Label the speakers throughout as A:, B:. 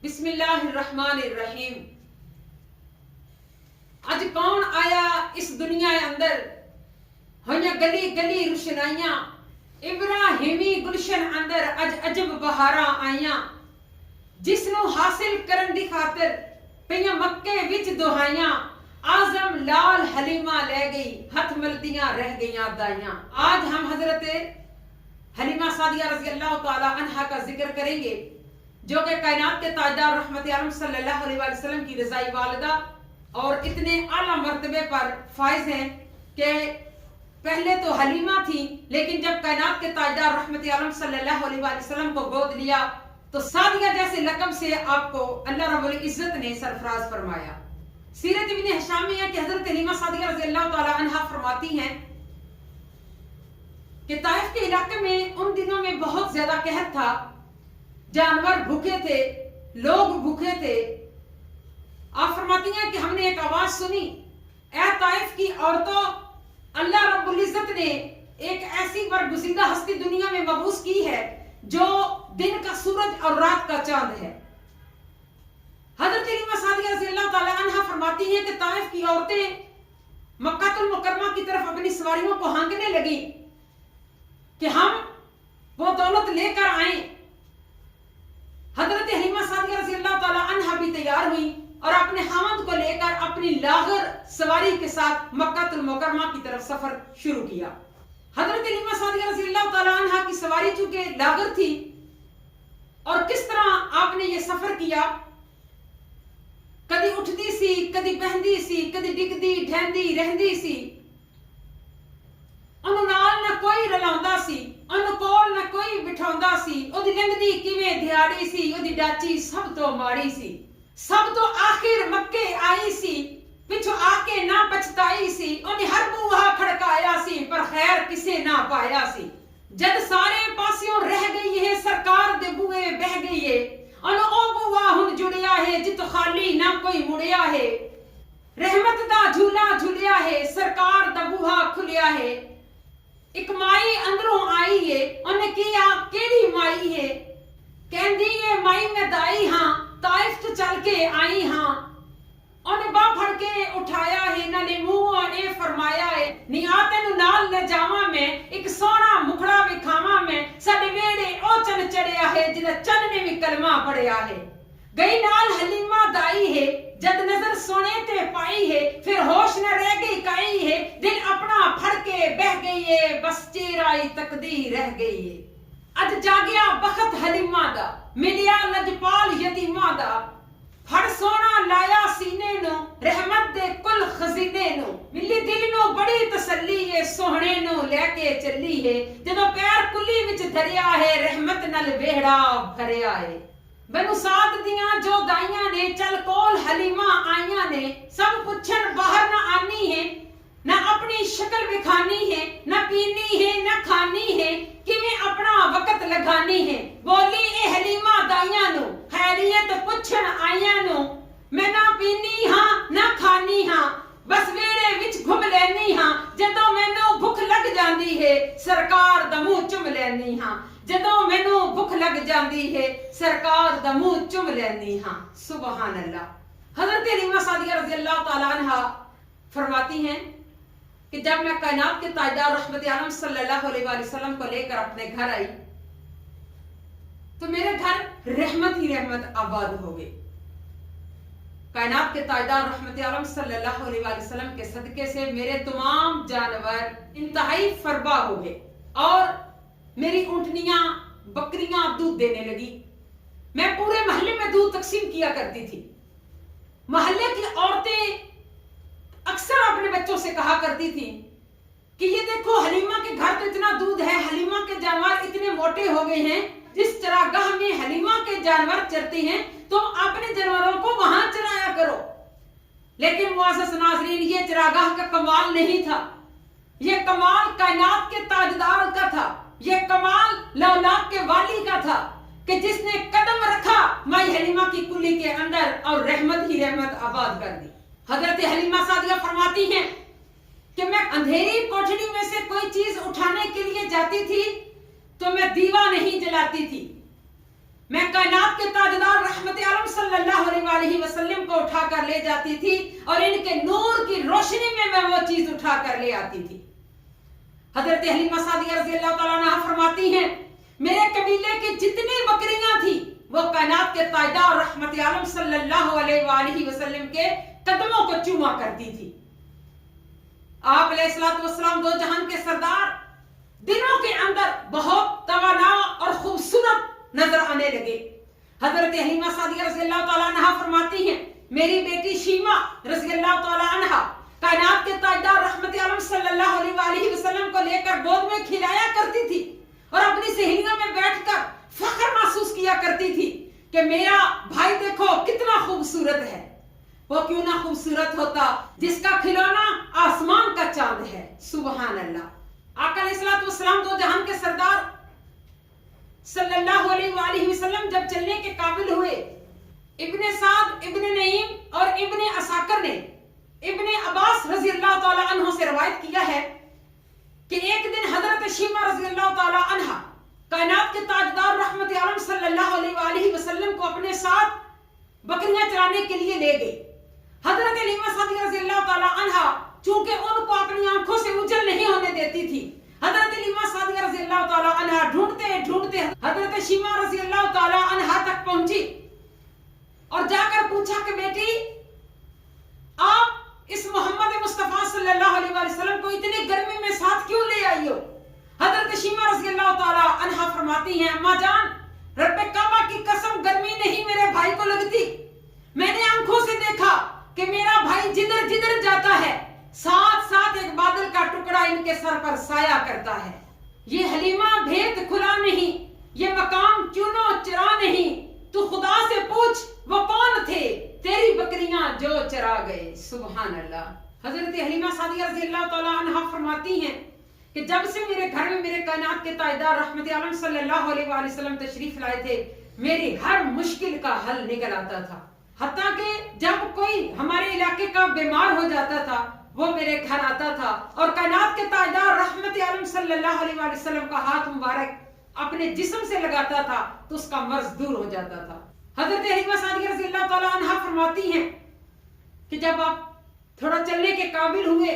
A: बिस्मिल्लाहिर्रहमानिर्रहीम। अज कौन आया इस दुनिया अंदर, होइया गली गली रुशनाइयां, इब्राहिमी गुलशन अंदर अज अजब बहारा आईयां। जिसनू हासिल करन दी खातिर पईयां मक्के विच दुहाइयां, आजम लाल हलीमा ले गई, हथ मलदियां रह गईयां दाइयां। आज हम हजरत हलीमा सादिया रज़ी अल्लाह ताला अन्हा का जिक्र करेंगे, जो कि कायनात के ताजदार रहमत आलम सल्लल्लाहु अलैहि वसल्लम की रज़ाई वालिदा और इतने आला मर्तबे पर फाइज हैं कि पहले तो हलीमा थी, लेकिन जब कायनात के ताजदार रहमत आलम सल्लल्लाहु अलैहि वसल्लम को गोद लिया तो सादिया जैसे लक़ब से आपको अल्लाह रब्बुल इज्जत ने सरफराज फरमाया। सीरत इब्न हिशाम में है कि हजरत हलीमा सादिया रज़ी अल्लाह ताला अन्हा फरमाती हैं कि ताइफ के इलाके में उन दिनों में बहुत ज्यादा कहर था, जानवर भूखे थे, लोग भूखे थे। आप फरमाती हैं कि हमने एक आवाज सुनी, ऐ ताइफ की औरतों, अल्लाह रब्बुल इज्जत ने एक ऐसी बरगुज़ीदा हस्ती दुनिया में मबूस की है जो दिन का सूरज और रात का चांद है। हजरत हलीमा सादिया रज़ी अल्लाह ताला अन्हा फरमाती हैं कि ताइफ की औरतें मक्कातुल मुकर्रमा की तरफ अपनी सवारियों को हांकने लगी कि हम वो दौलत लेकर आए। हजरत हलीमा सादिया रज़ी अल्लाह ताला अन्हा भी तैयार हुई और अपने खामद को लेकर अपनी लागर सवारी के साथ मक्कातुल मुकर्रमा की तरफ सफर शुरू किया। हजरत हलीमा सादिया रज़ी अल्लाह ताला अन्हा की सवारी चूंकि लागर थी, और किस तरह आपने ये सफर किया, कदी उठदी सी, कदी बहंदी सी, कदी डिगदी ढहंदी रहंदी सी। ਉਹਨੂੰ ਨਾਲ ਨਾ ਕੋਈ ਰਲਾਉਂਦਾ ਸੀ, ਉਹਨੂੰ ਕੋਲ ਨਾ ਕੋਈ ਬਿਠਾਉਂਦਾ ਸੀ। ਉਹਦੀ ਲੰਘਦੀ ਕਿਵੇਂ ਦਿਹਾੜੀ ਸੀ, ਉਹਦੀ ਡਾਚੀ ਸਭ ਤੋਂ ਮਾੜੀ ਸੀ। ਸਭ ਤੋਂ ਆਖਿਰ ਮੱਕੇ ਆਈ ਸੀ, ਪਿੱਛੋਂ ਆ ਕੇ ਨਾ ਪਛਤਾਈ ਸੀ। ਉਹਨੇ ਹਰ ਬੂਹਾ ਖੜਕਾਇਆ ਸੀ, ਪਰ ਖੈਰ ਕਿਸੇ ਨਾ ਪਾਇਆ ਸੀ। ਜਦ ਸਾਰੇ ਪਾਸਿਓਂ ਰਹਿ ਗਈ ਹੈ, ਸਰਕਾਰ ਦੇ ਬੂਹੇ ਬਹਿ ਗਈ ਹੈ। ਉਹਨੂੰ ਉਹ ਬੂਹਾ ਹੁਣ ਜੁੜਿਆ ਹੈ, ਜਿੱਥੋਂ ਖਾਲੀ ਨਾ ਕੋਈ ਮੁੜਿਆ ਹੈ। ਰਹਿਮਤ ਦਾ ਝੂਲਾ ਝੁਲਿਆ ਹੈ, ਸਰਕਾਰ ਦਾ ਬੂਹਾ ਖੁੱਲਿਆ ਹੈ। एक माई अंदरों आई है, उन्हें किया केड़ी माई है, कहंदी है माई मैं दाई हां, ताइफ तो चल के आई हां। उन्हें बाह फड़ के उठाया है, नाले मुंह ने फरमाया है, नी आ तेनू नाल ले जावां मैं, एक सोहना मुखड़ा विखावां मैं। साडे वेड़े ओ चन चढ़िया है, जिदा चन ने भी कलमा पढ़िया है। गई नाल हलीमा दाई है, जद नजर सोने ते पाई है, फिर होश न रह गई काई है। दिल अपना फड़ के बह गई है, बस चेहराई तकदीर रह गई है। अज जागया बखत हलीमा दा, मिलिया लजपाल यतीमा दा। फड़ सोना लाया सीने नो, रहमत दे कुल खजीने नो। मिली दिल नो बड़ी तसल्ली है, सोहणे नो लेके चली है। जदों पैर कुली विच धरिया है, रहमत नाल वेहड़ा भरिया है। बनु साद दियां जो दाइयां ने, चल कोल हलीमा आइयां ने। सब पुछन बाहर ना आनी है, ना अपनी शक्ल विखानी है, ना पीनी है ना खानी है, किवें अपना वक्त लगानी है। बोली ए हलीमा दाइयां नु, खैरियत पुछन आइयां नु। मैं ना पीनी हां ना खानी हां, बस वेड़े विच घुम लैनी हां। जदों मैनू भुख लग जांदी है, सरकार दा मुंह चुम लैनी हां। जदों मैनू भुख लग जाती है, सरकार दा मुंह चुम लैनी हां। सुबहान अल्लाह। हजरत हलीमा सादिया रज़ी अल्लाह ताला अन्हा फरमाती हैं कि जब मैं कायनात के ताजदार रहमत आलम सल्लल्लाहु अलैहि वसल्लम को लेकर अपने घर आई, तो मेरे घर रहमत ही रहमत आबाद हो गई। कायनात के ताजदार रहमत आलम सल्लल्लाहु अलैहि वसल्लम के सदके से मेरे तमाम जानवर इंतहाई फरबा हो गए, और मेरी ऊंटनियां बकरियां दूध देने लगी। मैं पूरे मोहल्ले में दूध तकसीम किया करती थी। मोहल्ले की औरतें अक्सर अपने बच्चों से कहा करती थी कि ये देखो हलीमा के घर तो इतना दूध है, हलीमा के जानवर इतने मोटे हो गए हैं, जिस चरागाह में हलीमा के जानवर चरते हैं तुम अपने जानवरों को वहां चराया करो। लेकिन मुआज़्ज़ज़ नाज़रीन, ये चरागाह का कमाल नहीं था, ये कमाल कायनात के ताजदार का था। ये कमाल लौलाद के वाली का था कि जिसने कदम रखा माई हलीमा की कुली के अंदर और रहमत ही रहमत आबाद कर दी। हजरत हलीमा सादिया फरमाती हैं कि मैं अंधेरी कोठरी में से कोई चीज उठाने के लिए जाती थी तो मैं दीवा नहीं जलाती थी। मैं कायनात के ताजदार रहमत आलम अलैहि वसल्लम को उठा कर ले जाती थी और इनके नूर की रोशनी में मैं वो चीज उठा कर ले आती थी। हजरत हलीमा सादिया रज़ी अल्लाह तआला अन्हा फरमाती हैं, मेरे कबीले की जितनी बकरियां थी वो कायनात के ताजदार रहमत आलम सल्लल्लाहु अलैहि वसल्लम के कदमों को चूमा करती थी। आप अलैहिस्सलाम दो जहान के सरदार दिनों के अंदर बहुत तवाना और खूबसूरत नजर आने लगे। हजरत हलीमा सादिया रज़ी अल्लाह तआला अन्हा फरमाती हैं, मेरी बेटी शीमा रज़ी अल्लाह तआला अन्हा कायनात के ताजदार रहमत आलम सल्लल्लाहु अलैहि वसल्लम को लेकर गोद में खिलाया करती थी और अपनी सहेलियों में बैठकर फख्र महसूस किया करती थी कि मेरा भाई देखो कितना खूबसूरत है। वो क्यों ना खूबसूरत होता जिसका खिलौना आसमान का चांद है। सुभान अल्लाह। आका अलैहिस्सलाम दो जहान के सरदार सल्लल्लाहु अलैहि वसल्लम जब चलने के काबिल हुए, इब्ने साद, इब्ने नईम और इब्ने असाकर ने इब्ने अब्बास रज़ी अल्लाह तआला अन्हु से रवायत किया है कि एक दिन हजरत शीमा रज़ी अल्लाह तआला अन्हा कायनात के ताजदार रहमत आलम सल्लल्लाहु अलैहि वसल्लम को अपने साथ बकरियां चराने के लिए ले गई। हजरत हलीमा सादिया रज़ी अल्लाह तआला अन्हा चूंकि उनको अपनी आंखों से उजल नहीं होने देती थी, हजरत हलीमा सादिया रज़ी अल्लाह तआला अन्हा ढूंढते ढूंढते हजरत शीमा रज़ी अल्लाह तआला अन्हा तक पहुंची और जाकर पूछा कि बेटी आप इस मोहम्मद मुस्तफा सल्लल्लाहु अलैहि वसल्लम को इतनी गर्मी में साथ क्यों ले आई हो? हजरत शीमा रज़ी अल्लाह तआला अन्हा फरमाती हैं, अम्मा जान, रब्बे काबा की कसम गर्मी नहीं मेरे भाई को लगती। मैंने आंखों से देखा कि मेरा भाई जिधर जिधर जाता है साथ साथ एक बादल का टुकड़ा इनके सर पर साया करता है। ये हलीमा भेद खुला नहीं, ये मकाम चुनो चरा नहीं, तू खुदा से पूछ वो कौन थे तेरी बकरियां जो चरा गए। सुभान अल्लाह। हजरत हलीमा सादिया रज़ी अल्लाह तआला अन्हा फरमाती हैं कि जब से मेरे घर में मेरे कायनात के ताजदार रहमत आलम सल्लल्लाहु अलैहि वसल्लम तशरीफ लाए थे, मेरी हर मुश्किल का हल निकल आता था। हत्ता कि जब कोई हमारे इलाके का बीमार हो जाता था वो मेरे घर आता था और कायनात के ताजदार रहमत आलम सल्लल्लाहु अलैहि वसल्लम का हाथ मुबारक अपने जिस्म से लगाता था तो उसका मर्ज दूर हो जाता था। हजरत हलीमा सादिया रज़ी अल्लाह तआला अन्हा फरमाती हैं कि जब आप थोड़ा चलने के काबिल हुए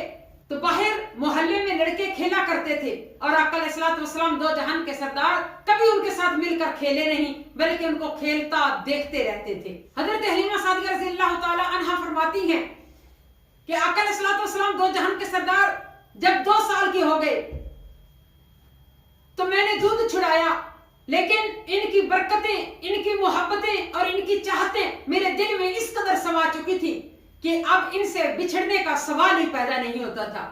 A: तो बाहर मोहल्ले में लड़के खेला करते थे और आका अलैहिस्सलाम दो जहान के सरदार कभी उनके साथ मिलकर खेले नहीं बल्कि उनको खेलता देखते रहते थे। हजरत हलीमा सादिया रज़ी अल्लाह तआला अन्हा फरमाती हैं कि आका अलैहिस्सलाम दो जहान के सरदार जब 2 साल के हो गए तो मैंने दूध छुड़ाया, लेकिन इनकी बरकतें, इनकी मोहब्बतें और इनकी चाहतें मेरे दिल में इस कदर समा चुकी थी कि अब इनसे बिछड़ने का सवाल ही पैदा नहीं होता था।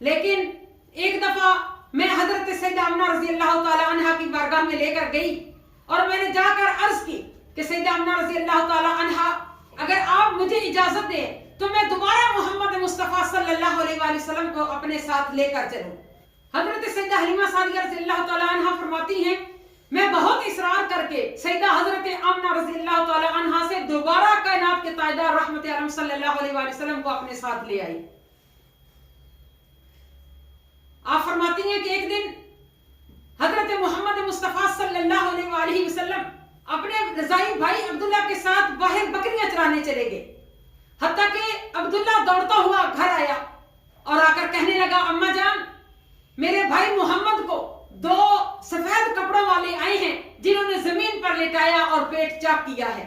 A: लेकिन एक दफा मैं हजरत सैयदा आमना रज़ी अल्लाह तआला अन्हा की बारगाह में लेकर गई और मैंने जाकर अर्ज की कि सैयदा आमना रज़ी अल्लाह तआला अन्हा, अगर आप मुझे इजाजत दें तो मैं दोबारा मोहम्मद मुस्तफा सल्लल्लाहु अलैहि वसल्लम को अपने साथ लेकर चलूं। हजरत सैयदा हलीमा सादिया रज़ी अल्लाह तआला अन्हा फरमाती हैं, मैं बहुत इसरार करके सैयदा हजरत आमना रज़ी अल्लाह तआला अन्हा से दोबारा कायनात के ताजदार रहमत आलम सल्लल्लाहु अलैहि वसल्लम को अपने साथ ले आई। आप फरमाती हैं कि एक दिन हजरत मोहम्मद मुस्तफा सल्लल्लाहु अलैहि वसल्लम अपने रज़ाई भाई अब्दुल्ला के साथ बाहर बकरियां चराने चले गए। हत्ता कि अब्दुल्ला दौड़ता हुआ घर आया और आकर कहने लगा, अम्मा जान, मेरे भाई मोहम्मद को 2 सफेद कपड़ों वाले आए हैं जिन्होंने जमीन पर लेटाया और पेट चाक किया है।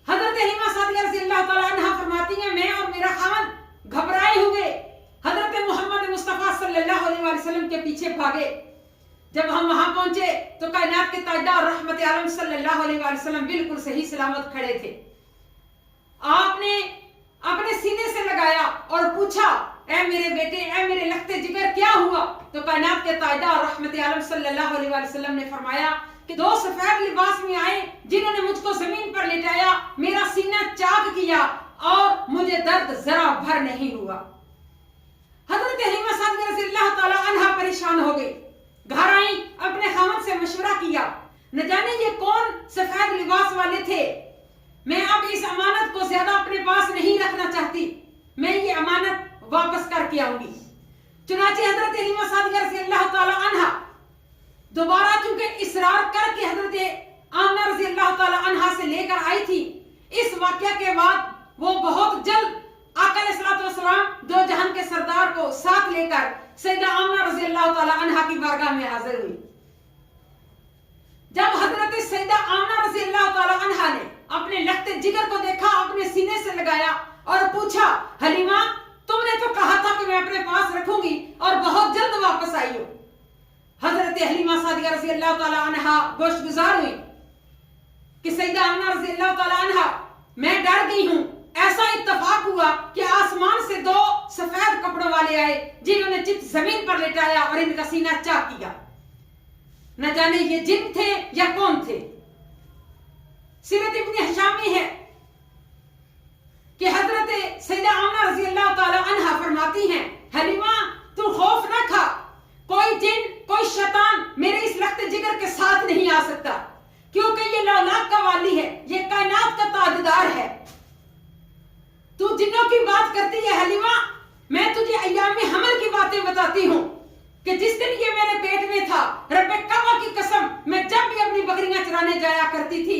A: हजरत हलीमा सादिया रज़ी अल्लाह तआला अन्हा फरमाती हैं, मैं और मेरा खामन घबराए हुए हजरत मोहम्मद मुस्तफा सल्लल्लाहु अलैहि वसल्लम के पीछे भागे। जब हम वहां पहुंचे तो कायनात के ताजदार रहमत आलम सल्लल्लाहु अलैहि वसल्लम बिल्कुल सही सलामत खड़े थे। आपने अपने सीने से लगाया और पूछा, ऐ मेरे बेटे, ऐ मेरे लखते जिगर, क्या हुआ? तो कायनात के ताजदार रहमत आलम सल्लल्लाहु अलैहि वसल्लम ने फरमाया कि 2 सफेद लिबास में आए जिन्होंने मुझको जमीन पर लेटाया, मेरा सीना चाक किया और मुझे दर्द जरा भर नहीं हुआ। हजरत हलीमा सादिया रज़ी अल्लाह तआला अन्हा परेशान हो गई, घर आई, अपने खामद से मशवरा किया, न जाने ये कौन सफेद लिबास वाले थे। मैं अब इस अमानत को ज्यादा अपने पास नहीं रखना चाहती, मैं ये अमानत वापस करके आऊंगी। चुनाचे हजरत हलीमा सादिया रज़ी अल्लाह तआला अन्हा दोबारा चूंकि इसरार करके हजरत आमना रज़ी अल्लाह तआला अन्हा से लेकर आई थी, इस वाक़ واقعہ کے بعد وہ بہت جلد آقا علیہ الصلوۃ والسلام دو جہان کے سردار کو ساتھ لے کر سیدہ آمنہ رضی اللہ تعالی عنہا کی بارگاہ میں حاضر ہوئی. جب حضرت سیدہ آمنہ رضی اللہ تعالی عنہا نے اپنے لخت جگر کو دیکھا، اپنے سینے سے لگایا اور پوچھا، حلیمہ تم نے تو کہا تھا کہ میں اپنے پاس رکھوں گی اور بہت جلد واپس آئی ہو. حضرت حلیمہ سعدیہ رضی اللہ تعالی عنہا گوشت گزار ہوئی کہ سیدہ آمنہ رضی اللہ تعالی عنہا میں ڈر گئی ہوں. ایسا اتفاق ہوا کہ آسمان سے دو سفید کپڑوں والے آئے جنہوں نے چت زمین پر لٹایا اور ان کا سینہ چاک کیا. نہ جانے یہ جن تھے یا کون تھے. سیرت ابن ہشام میں ہے کہ حضرت سیدہ آمنہ رضی اللہ تعالی عنہا فرماتی ہیں، حلیمہ تو خوف نہ کھا، کوئی جن کوئی شیطان میرے اس لخت جگر کے ساتھ نہیں آ سکتا، کیونکہ یہ لولاک کا والی ہے، یہ کائنات کا تاجدار ہے. تو جنوں کی بات کرتی ہے حلیمہ، میں تجھے ایام حمل کی باتیں بتاتی ہوں کہ جس دن یہ میرے پیٹ میں تھا، رب کعبہ کی قسم میں جب بھی اپنی بکریاں چرانے جایا کرتی تھی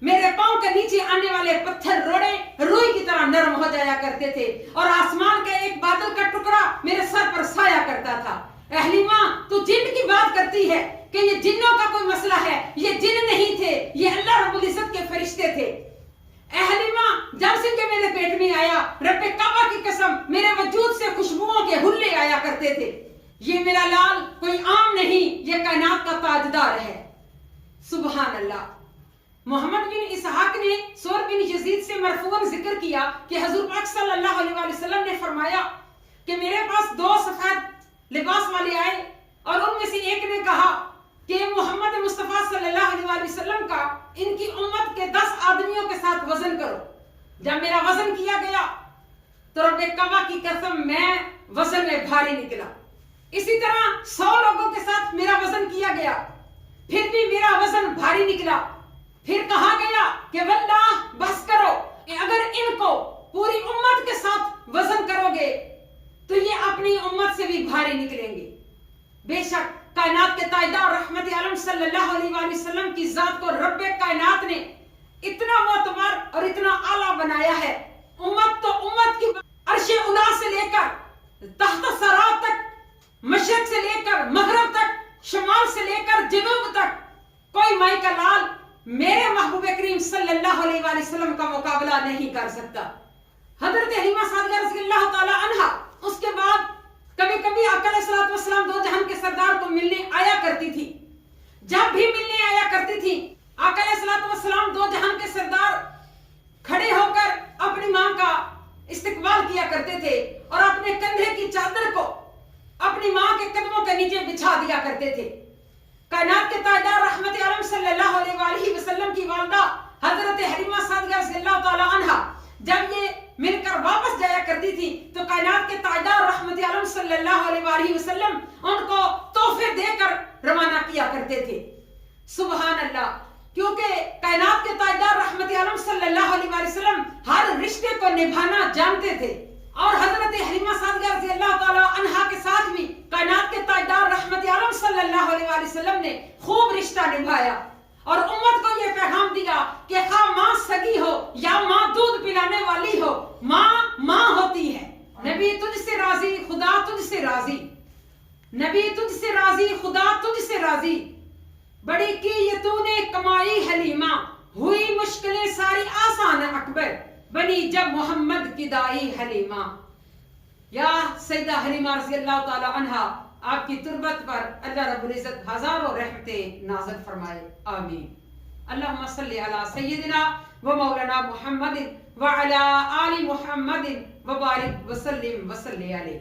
A: میرے پاؤں کے نیچے آنے والے پتھر روڑے روئی کی طرح نرم ہو جایا کرتے تھے اور آسمان کے ایک بادل کا ٹکڑا میرے سر پر سایہ کرتا تھا. حلیمہ تو جن کی بات کرتی ہے کہ یہ جنوں کا کوئی مسئلہ ہے، یہ جن نہیں تھے، یہ اللہ رب العزت کے فرشتے تھے. حلیمہ جب سے کہ میرے پیٹ میں آیا، رب کعبہ کی قسم میرے وجود سے خوشبوؤں کے حلے آیا کرتے تھے. یہ میرا لال کوئی عام نہیں، یہ کائنات کا تاجدار ہے. سبحان اللہ. محمد بن اسحاق نے سور بن یزید سے مرفوعاً ذکر کیا کہ حضور پاک صلی اللہ علیہ وآلہ وسلم نے فرمایا کہ میرے پاس دو سفید لباس والے آئے اور ان میں سے ایک نے کہا کہ محمد مصطفیٰ صلی اللہ علیہ وآلہ وسلم کا ان کی امت کے 10 آدمیوں کے ساتھ وزن کرو. جب میرا وزن کیا گیا تو رب کعبہ کی قسم میں وزن میں بھاری نکلا. اسی طرح 100 لوگوں کے ساتھ میرا وزن کیا گیا، پھر بھی میرا وزن بھاری نکلا. پھر کہا گیا کہ واللہ بس کرو کہ اگر ان کو پوری امت کے ساتھ وزن کرو گے تو یہ اپنی امت سے بھی بھاری نکلیں گے. بے شک کائنات کے تاجدار رحمت عالم صلی اللہ علیہ وآلہ وسلم کی ذات کو رب کائنات نے اتنا معتبر اور اتنا اعلیٰ بنایا ہے. امت تو امت کی عرش اولی سے لے کر تحت ثری تک، مشرق سے لے کر مغرب تک، شمال سے لے کر جنوب تک، کوئی مائی کا لال میرے محبوب کریم صلی اللہ علیہ وآلہ وسلم کا مقابلہ نہیں کر سکتا. حضرت حلیمہ سعدیہ رضی اللہ تعالی عنہا اس کے بعد کبھی کبھی آقا علیہ الصلوۃ والسلام دو جہان کے سردار کو ملنے آیا کرتی تھی. جب بھی ملنے آیا کرتی تھی آقا علیہ الصلوۃ والسلام دو جہان کے سردار کھڑے ہو کر اپنی ماں کا استقبال کیا کرتے تھے اور اپنے کندھے کی چادر کو اپنی ماں کے قدموں کے نیچے بچھا دیا کرتے تھے. کائنات کے تاجدار رحمت عالم صلی اللہ علیہ وآلہ وسلم کی والدہ حضرت حلیمہ سعدیہ رضی اللہ تعالی عنہا جب یہ مل کر واپس جایا کرتی تھی تو کائنات کے تاجدار رحمت عالم صلی اللہ علیہ وآلہ وسلم ان کو تحفے دے کر روانہ کیا کرتے تھے. سبحان اللہ. کیونکہ کائنات کے تاجدار رحمت عالم صلی اللہ علیہ وآلہ وسلم ہر رشتے کو نبھانا جانتے تھے اور حضرت حلیمہ سعدیہ رضی اللہ تعالی عنہا کے ساتھ بھی کائنات کے تاجدار رحمت عالم صلی اللہ علیہ وآلہ وسلم نے خوب رشتہ نبھایا اور امت کو یہ پیغام دیا کہ خواہ ماں سگی ہو یا ماں دودھ پلانے والی ہو، ماں ماں ہوتی ہے. نبی تجھ سے راضی، خدا تجھ سے راضی. نبی تجھ سے راضی، خدا تجھ سے راضی. بڑی کی یہ تو نے کمائی حلیمہ، ہوئی مشکلیں ساری آسان اکبر، بنی جب محمد کی دائی حلیمہ. یا سیدہ حلیمہ رضی اللہ تعالی عنہا، آپ کی تربت پر اللہ رب العزت ہزاروں رحمتیں نازل فرمائے. آمین. اللہم صلی علی سیدنا و مولانا محمد وعلی آل محمد وبارک وسلم وصلی علیہ.